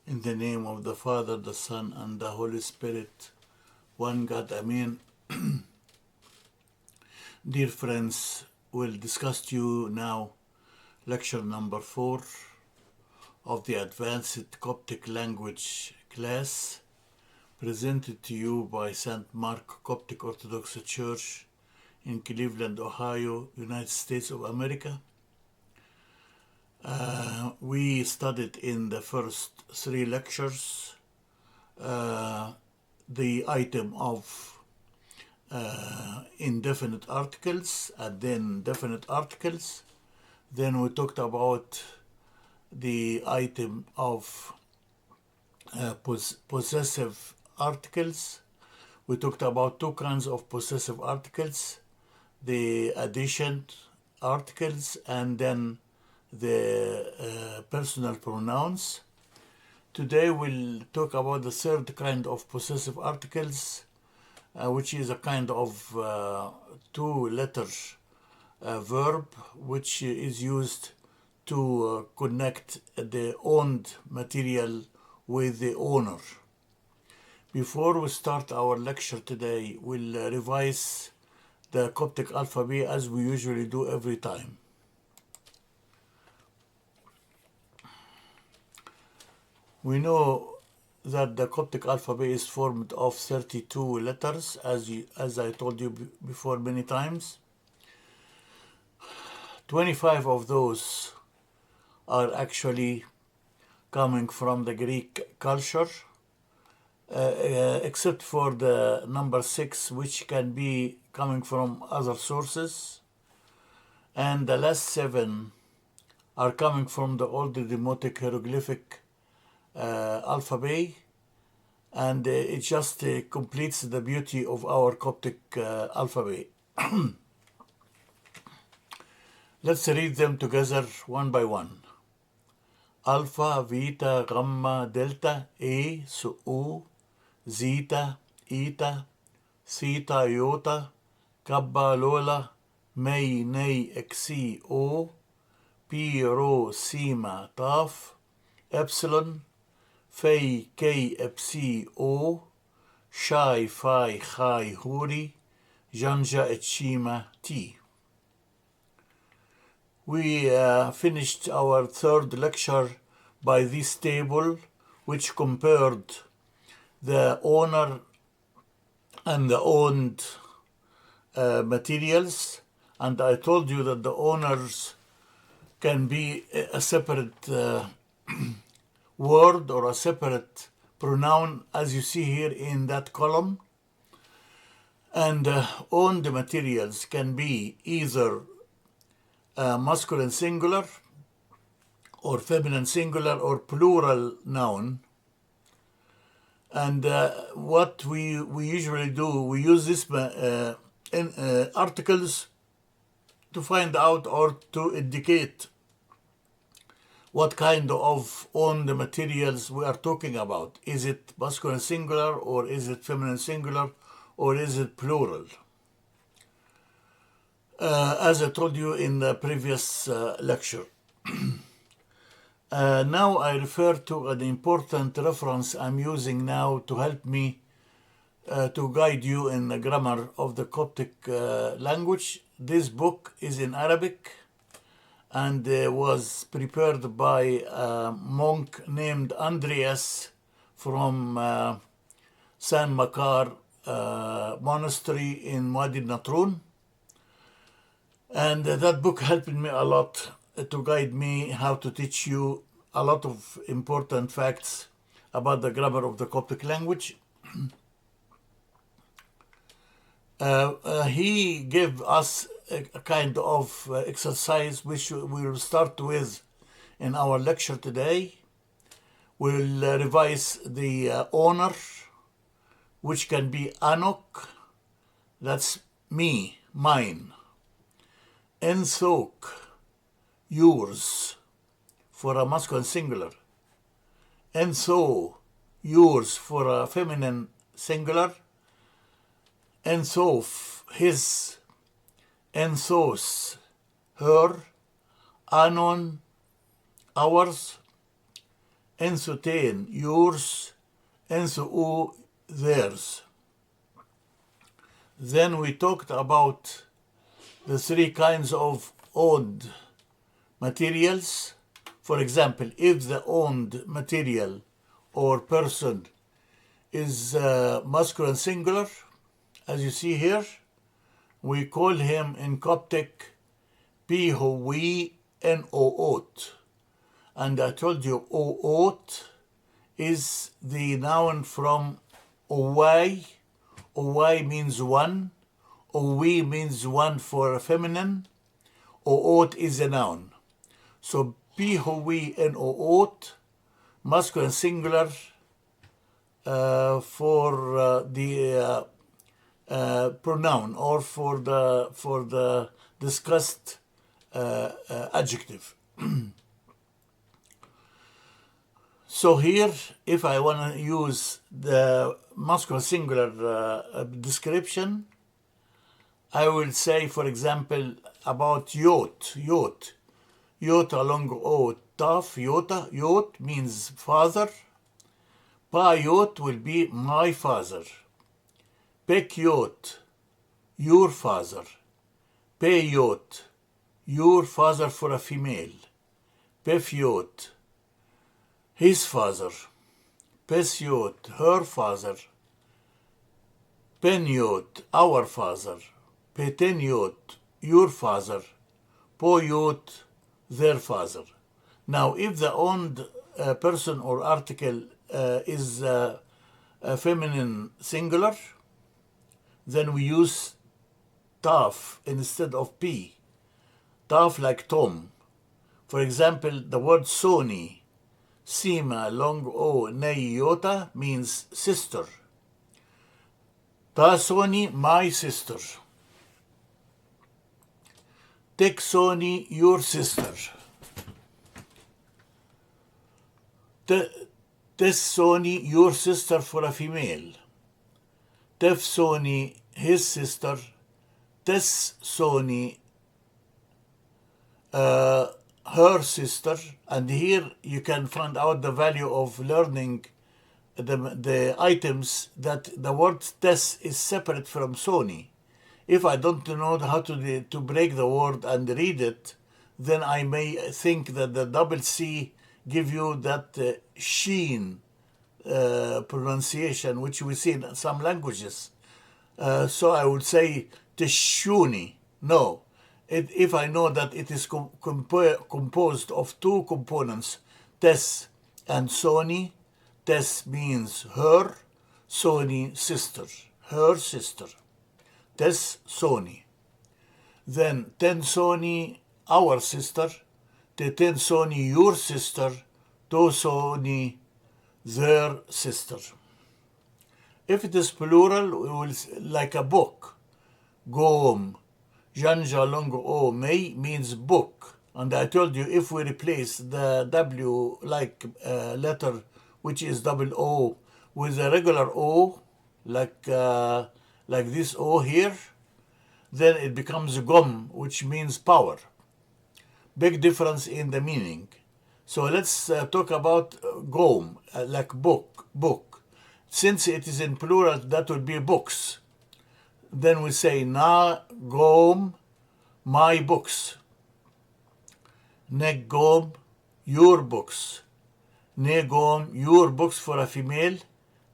In the name of the Father, the Son, and the Holy Spirit, one God, Amen. Dear friends, we'll discuss to you now lecture number 4 of the Advanced Coptic Language class, presented to you by St. Mark Coptic Orthodox Church in Cleveland, Ohio, United States of America. We studied in the first 3 lectures the item of indefinite articles and then definite articles. Then we talked about the item of possessive articles. We talked about 2 kinds of possessive articles, the addition articles and then the personal pronouns. Today we'll talk about the 3rd kind of possessive articles, which is a kind of 2-letter verb which is used to connect the owned material with the owner. Before we start our lecture today, we'll revise the Coptic alphabet as we usually do every time. We know that the Coptic alphabet is formed of 32 letters, as I told you before many times. 25 of those are actually coming from the Greek culture, except for the number 6, which can be coming from other sources. And the last 7 are coming from the Old Demotic hieroglyphic alphabet, and it just completes the beauty of our Coptic alphabet. Let's read them together one by one. Alpha, Beta, Gamma, Delta, A, U, Zeta, Eta, Theta, Iota, Kappa, Lola, Mei, Nei, Xi, O, Pi, Rho, Sigma, Taf, Epsilon, Phi, K, Epsi, O, Psi, Phi, Chi, Huri, Janja, Echima, T. We finished our 3rd lecture by this table, which compared the owner and the owned materials, and I told you that the owners can be a separate word or a separate pronoun, as you see here in that column, and owned materials can be either masculine singular or feminine singular or plural noun. And what we usually do, we use this articles to find out or to indicate what kind of owned materials we are talking about. Is it masculine singular, or is it feminine singular, or is it plural? As I told you in the previous lecture. Now I refer to an important reference I'm using now to help me to guide you in the grammar of the Coptic language. This book is in Arabic and was prepared by a monk named Andreas from San Makar monastery in Wadi Natrun. And that book helped me a lot to guide me how to teach you a lot of important facts about the grammar of the Coptic language. He gave us a kind of exercise which we will start with in our lecture today. We'll revise the owner, which can be Anok, that's me, mine. Enthok, yours, for a masculine singular. Entho, yours, for a feminine singular. Enthof, his. Enthos, her. anon, ours, ensotein, yours, enso theirs. Then we talked about the three kinds of owned materials. For example, if the owned material or person is masculine singular, as you see here, we call him in Coptic P-ho-we N-o-ot. And I told you o-ot is the noun from owai. Owai means one. Owi means one for feminine. O-ot is a noun. So P-ho-we N-o-ot, masculine singular for the pronoun or for the discussed adjective. So here, if I want to use the masculine singular description, I will say, for example, about yot. Yot along o, taf, yota. Yot means father. Pa yot will be my father. Pek yot, your father. Pe yot, your father for a female. Pef yot, his father. Pes yot, her father. Pen yot, our father. Peten yot, your father. Po yot, their father. Now, if the owned person or article is a feminine singular, then we use taf instead of p. Taf like Tom. For example, the word Sony, Sima, long o, nei yota means sister. Ta Sony, my sister. Tek Sony, your sister. Tes Sony, your sister for a female. Tef Sony, his sister. Tes Sony, her sister. And here you can find out the value of learning the items that the word tes is separate from Sony. If I don't know how to break the word and read it, then I may think that the double C give you that sheen pronunciation, which we see in some languages. So I would say teshuni. No. If I know that it is composed of two components, tes and Sony, tes means her, Sony sister, her sister. Tes Sony. Then ten Sony, our sister. Te ten Sony, your sister. To Sony, their sister. If it is plural, we will like a book. Gom, Janja Longo O, May means book. And I told you if we replace the W like letter, which is double O, with a regular O, like this O here, then it becomes gom, which means power. Big difference in the meaning. So let's talk about gom, like book. Since it is in plural, that would be books. Then we say na gom, my books. Ne gom, your books. Ne gom, your books for a female.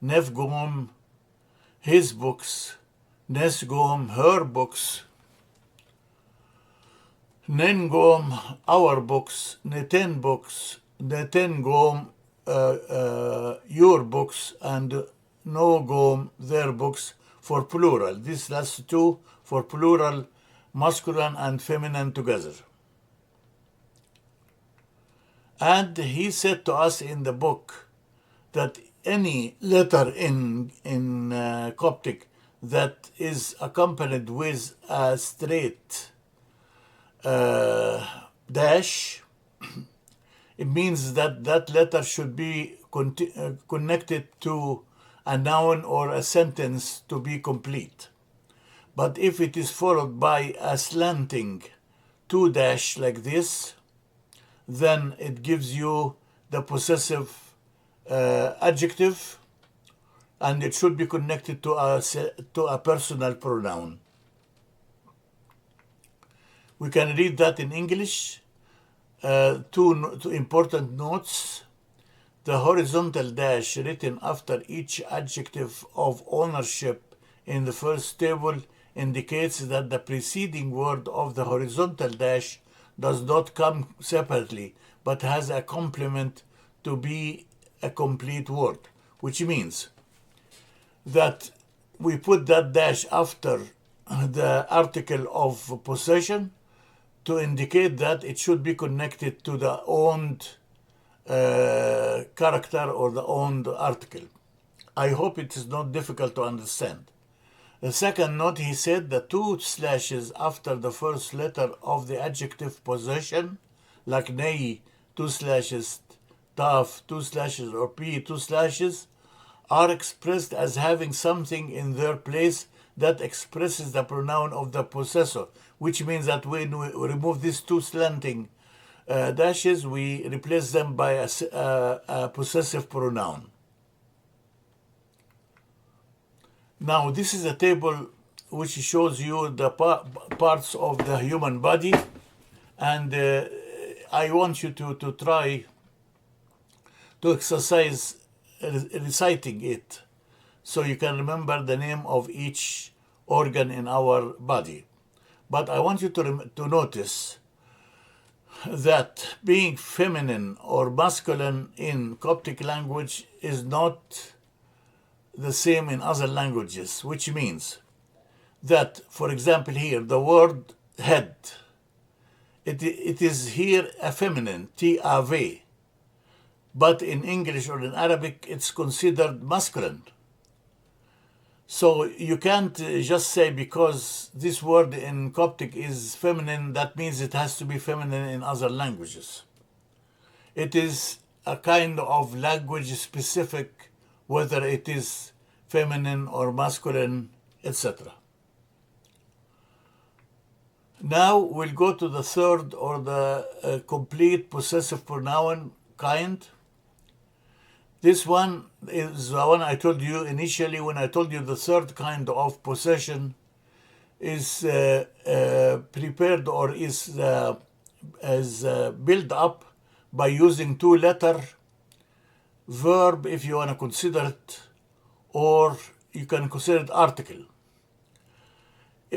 Nef gom, his books. Nes gom, her books. Nen gom, our books. Neten books. Neten gom, your books. And no gom, their books for plural. This last two for plural, masculine and feminine together. And he said to us in the book that any letter in Coptic that is accompanied with a straight dash, it means that that letter should be connected to a noun or a sentence to be complete. But if it is followed by a slanting two dash like this, then it gives you the possessive adjective, and it should be connected to a personal pronoun. We can read that in English. Two important notes. The horizontal dash written after each adjective of ownership in the first table indicates that the preceding word of the horizontal dash does not come separately, but has a complement to be a complete word, which means that we put that dash after the article of possession to indicate that it should be connected to the owned character or the owned article. I hope it is not difficult to understand. The second note, he said the two slashes after the first letter of the adjective possession, like nei, two slashes, taf, two slashes, or pi, two slashes, are expressed as having something in their place that expresses the pronoun of the possessor, which means that when we remove these two slanting dashes, we replace them by a possessive pronoun. Now, this is a table which shows you the parts of the human body, and I want you to try to exercise reciting it so you can remember the name of each organ in our body. But I want you to notice that being feminine or masculine in Coptic language is not the same in other languages, which means that, for example, here, the word head, it is here a feminine, T-A-V, but in English or in Arabic, it's considered masculine. So you can't just say because this word in Coptic is feminine, that means it has to be feminine in other languages. It is a kind of language specific, whether it is feminine or masculine, etc. Now we'll go to the third, or the complete possessive pronoun kind. This one is the one I told you initially when I told you the third kind of possession is prepared or is built up by using two-letter verb, if you want to consider it, or you can consider it article.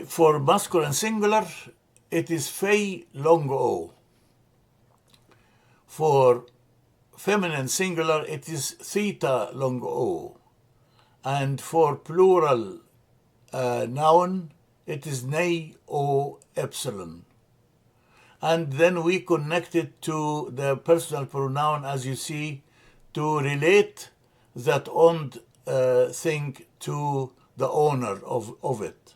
For masculine singular, it is fei long o. For feminine singular, it is theta long o. And for plural noun, it is nei o epsilon. And then we connect it to the personal pronoun, as you see, to relate that owned thing to the owner of it.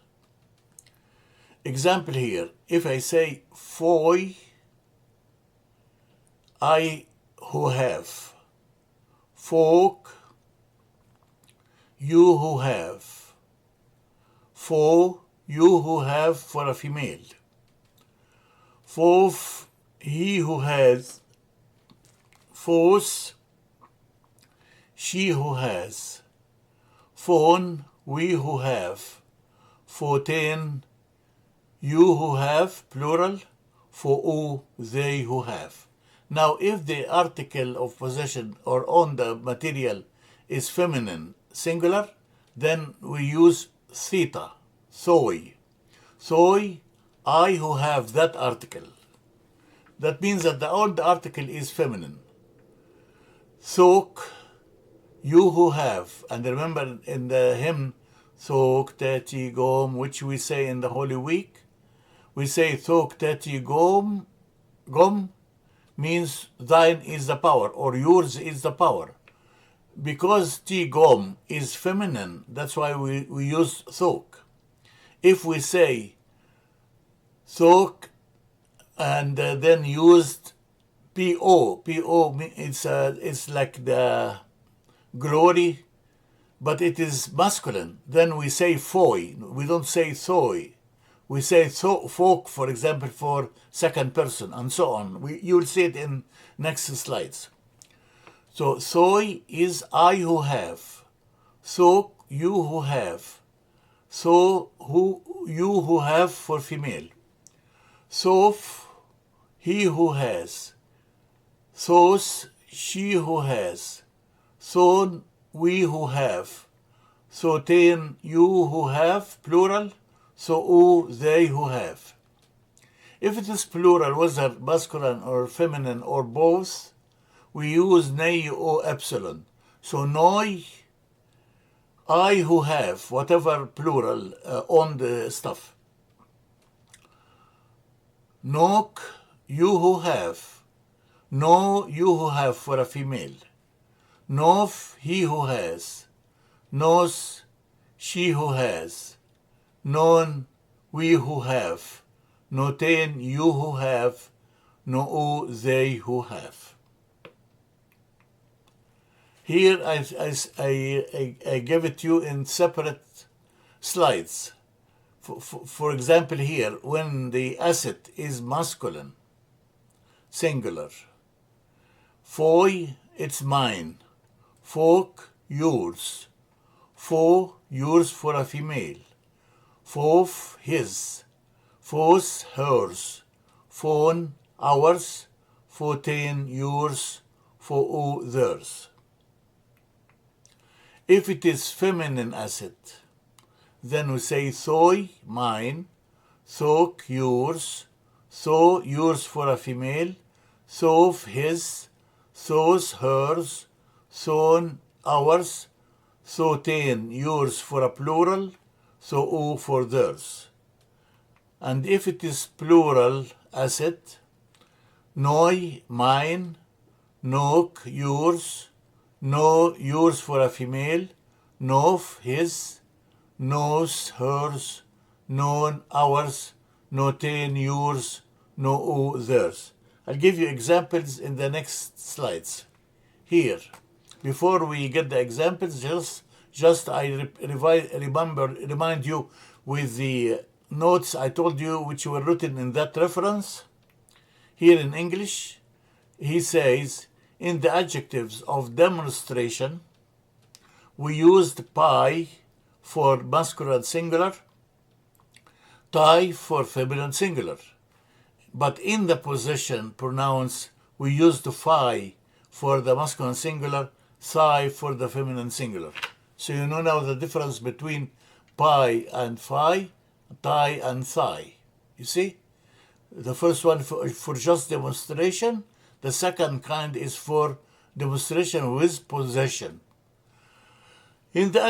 Example here, if I say foi, I who have, folk, you who have, fo, you who have for a female, fof, he who has, fos, she who has, phone, we who have, foten, you who have, plural, fo, they who have. Now, if the article of possession or on the material is feminine, singular, then we use theta, thoi. Thoi, I who have that article. That means that the old article is feminine. Thok, you who have. And remember in the hymn, Thok teti gom, which we say in the Holy Week, we say Thok teti gom, gom, means thine is the power, or yours is the power. Because T-gom is feminine, that's why we use thok. If we say thok and then used P-O, P-O, it's like the glory, but it is masculine. Then we say foi, we don't say thoi. We say folk, for example, for second person, and so on. You'll see it in next slides. So soi is I who have. So you who have. So you who have for female. Sof, he who has. Sos, she who has. Son, we who have. Soten, you who have, plural. So they who have. If it is plural, whether masculine or feminine or both, we use nei o epsilon. So noi, I who have, whatever plural on the stuff. Nok, you who have. No, you who have for a female. Nof, he who has. Nos, she who has. Non, we who have. Noten, you who have. No, they who have. Here I give it to you in separate slides. For example, here, when the asset is masculine, singular. Foi, it's mine. Folk, yours. Fo, yours for a female. Fof, his. Fos, hers. Phone, ours. Foten, yours. Fo, theirs. If it is feminine asset, then we say thoi, mine. Thok, yours. So, yours for a female. Sof, his. Thos, hers. Son, ours. Soten, yours for a plural. So for theirs. And if it is plural asset, noi, mine. Nok, yours. No, yours for a female. Nof, his. Nos, hers. Non, ours. Noten, yours. No, theirs. I'll give you examples in the next slides. Here, before we get the examples, just I remind you with the notes I told you which were written in that reference. Here in English, he says, in the adjectives of demonstration, we used pi for masculine singular, tai for feminine singular. But in the possession pronouns, we used phi for the masculine singular, thigh for the feminine singular. So you know now the difference between pi and phi, thigh and thigh. You see? The first one for just demonstration. The second kind is for demonstration with possession. In the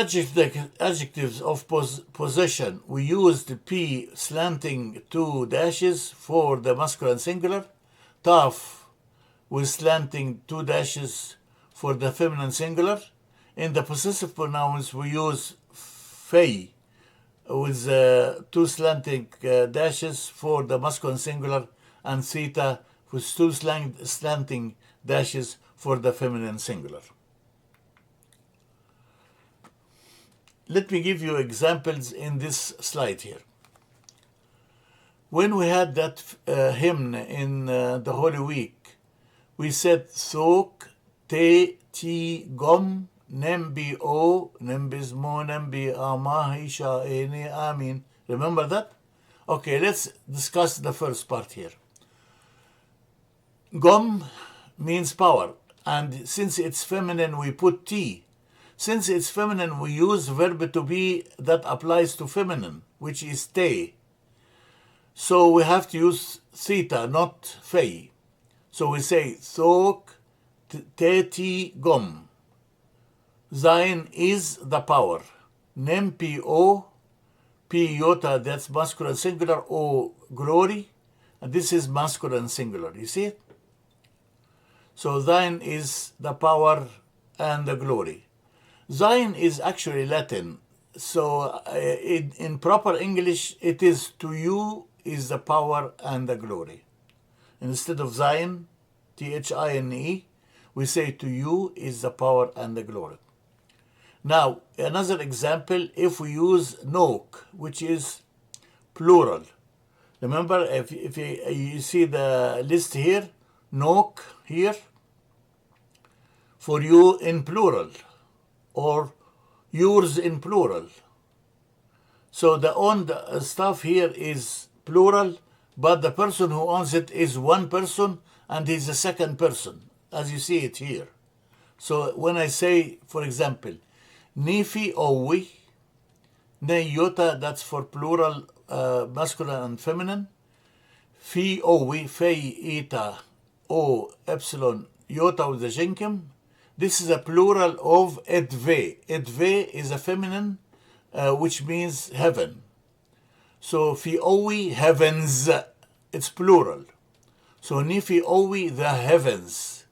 adjectives of possession, we used p slanting 2 dashes for the masculine singular, taf with slanting 2 dashes for the feminine singular. In the possessive pronouns, we use fei with 2 slanting dashes for the masculine singular and theta with 2 slanting dashes for the feminine singular. Let me give you examples in this slide here. When we had that hymn in the Holy Week, we said Thok, Te, Ti, Gom, Nembi O, Nembismo, Nembi Amahi, Sha'ene, Amin. Remember that? Okay, let's discuss the first part here. Gom means power, and since it's feminine, we put T. Since it's feminine, we use verb to be that applies to feminine, which is te. So we have to use theta, not fei. So we say thok, te, ti, gom. Zain is the power. Nem, pi, o, pi, iota, that's masculine singular, o, glory. And this is masculine singular, you see it? So thine is the power and the glory. Thine is actually Latin, so in proper English it is to you is the power and the glory. Instead of thine, Thine, we say to you is the power and the glory. Now, another example, if we use nok, which is plural. Remember, if you see the list here, nok here, for you in plural, or yours in plural. So the owned stuff here is plural, but the person who owns it is one person, and he's the second person, as you see it here. So when I say, for example, Nifi Owi, Ne Yota, that's for plural, masculine and feminine. Fi Owi, Fei Eta, O Epsilon, Yota with the Jenkim. This is a plural of Edve. Edve is a feminine, which means heaven. So Fi Owi, heavens, it's plural. So Nifi Owi, the heavens.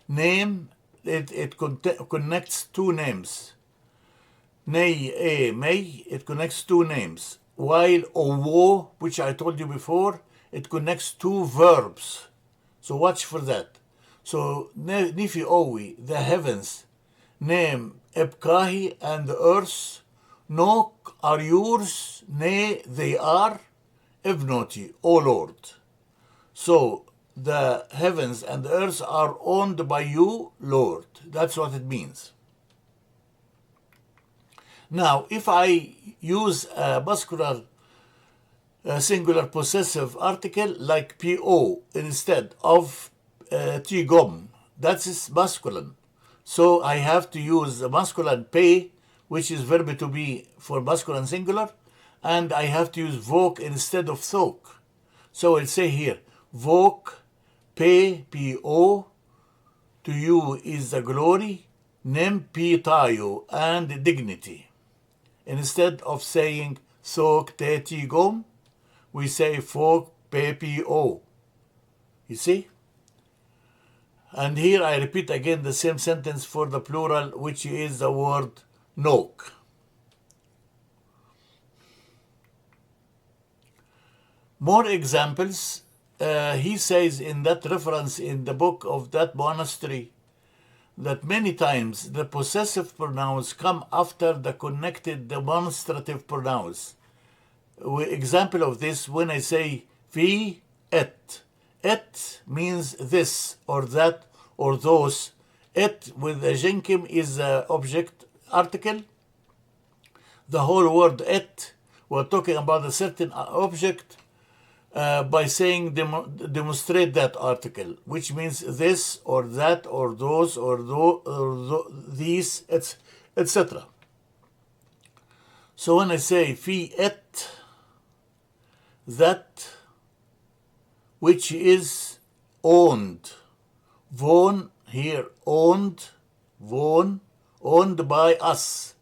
Name, it connects two names. Nei, May, it connects two names. While Owo, which I told you before, it connects two verbs. So watch for that. So Nifi Owi, the heavens. Name, Ebkahi, and the earth. Nok are yours. Ne, they are. Evnoti, O Lord. So the heavens and the earth are owned by you, Lord. That's what it means. Now, if I use a muscular singular possessive article like PO instead of Tigom, that's masculine. So I have to use the masculine pe, which is verb to be for masculine singular, and I have to use vok instead of thok. So I'll say here, vok, pe, po, to you is the glory, nem pi tayo, and dignity. Instead of saying thok te tigom, we say vok, pe, po. You see? And here I repeat again the same sentence for the plural, which is the word nok. More examples. He says in that reference in the book of that monastery that many times the possessive pronouns come after the connected demonstrative pronouns. Example of this, when I say vi et. Et means this or that or those. Et with the jenkim is the object article. The whole word et, we're talking about a certain object by saying demonstrate that article, which means this or that or those or these, etc. So when I say fi et, that which is owned, von here, owned, von, owned by us.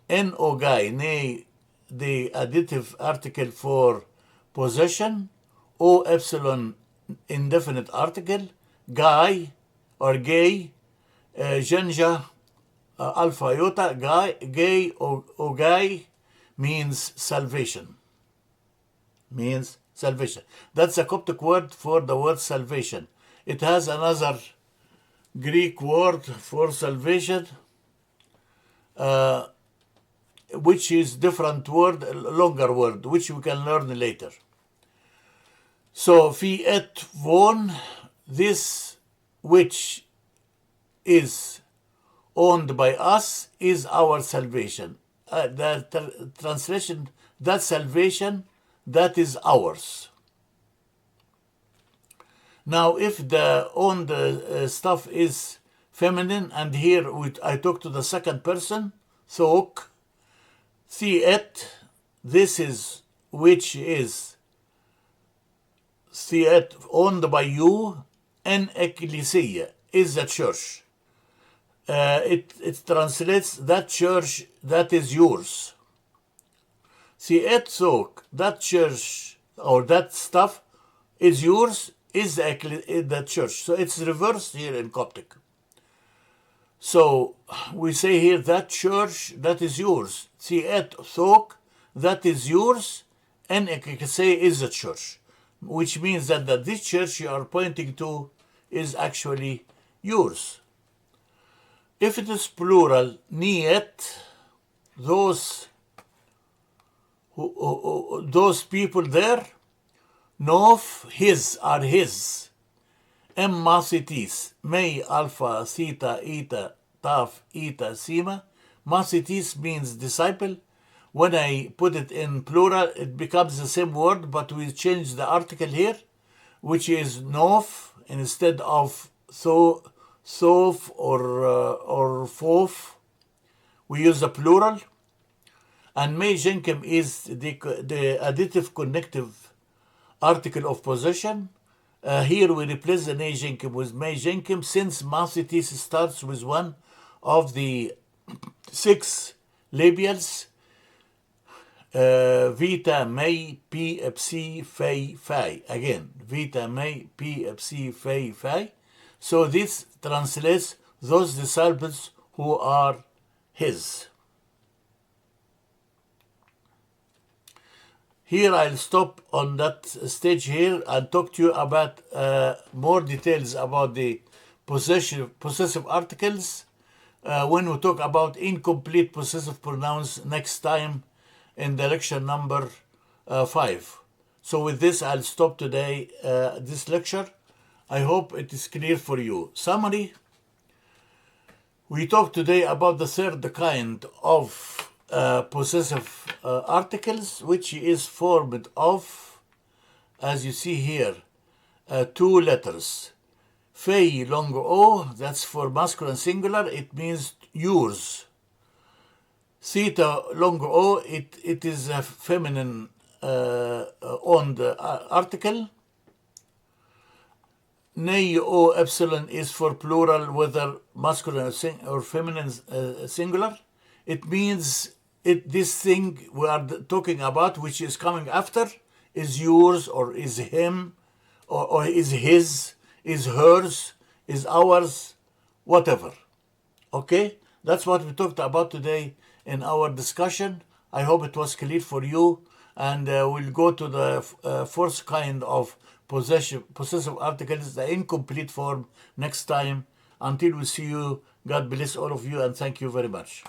En ogai, ne, the additive article for possession, o epsilon, indefinite article, guy or gay, genja, alpha iota, guy, gay or guy means salvation. Means salvation. That's a Coptic word for the word salvation. It has another Greek word for salvation, which is different word, longer word, which we can learn later. So, fi et von, this which is owned by us is our salvation. The translation, that salvation, that is ours. Now, if the owned stuff is feminine, and here I talk to the second person, thok, theet, this is which is theet, owned by you, en ecclesia, is the church. It translates that church that is yours. Theet thok, that church or that stuff is yours, is the church. So it's reversed here in Coptic. So we say here that church that is yours. Theet thok, that is yours, and ecclesia is the church, which means that this church you are pointing to is actually yours. If it is plural, niet, those those people there, Nof, his, are his. Macitis, May, Alpha, Theta, Eta, Taf, Eta, Sima. Macitis means disciple. When I put it in plural, it becomes the same word, but we change the article here, which is Nof instead of Thof or Fof. We use the plural. And May Jenkem is the additive connective article of possession. Here we replace the May Jenkem with May Jenkem, since Macitis starts with one of the 6 labials. Vita, May, P, Psi, Fei, Fai. Again, Vita, May, P, Psi, Fei, Fai. So this translates those disciples who are his. Here I'll stop on that stage here and talk to you about more details about the possessive articles when we talk about incomplete possessive pronouns next time in the lecture number 5. So with this, I'll stop today this lecture. I hope it is clear for you. Summary: we talked today about the third kind of possessive articles, which is formed of, as you see here, 2 letters. Fei, long O, that's for masculine singular, it means yours. Theta, long O, it is a feminine owned article. Nei O epsilon is for plural, whether masculine or feminine singular. It means this thing we are talking about, which is coming after, is yours or is him or is his, is hers, is ours, whatever. Okay? That's what we talked about today in our discussion. I hope it was clear for you. And we'll go to the fourth kind of possessive articles, the incomplete form, next time. Until we see you, God bless all of you and thank you very much.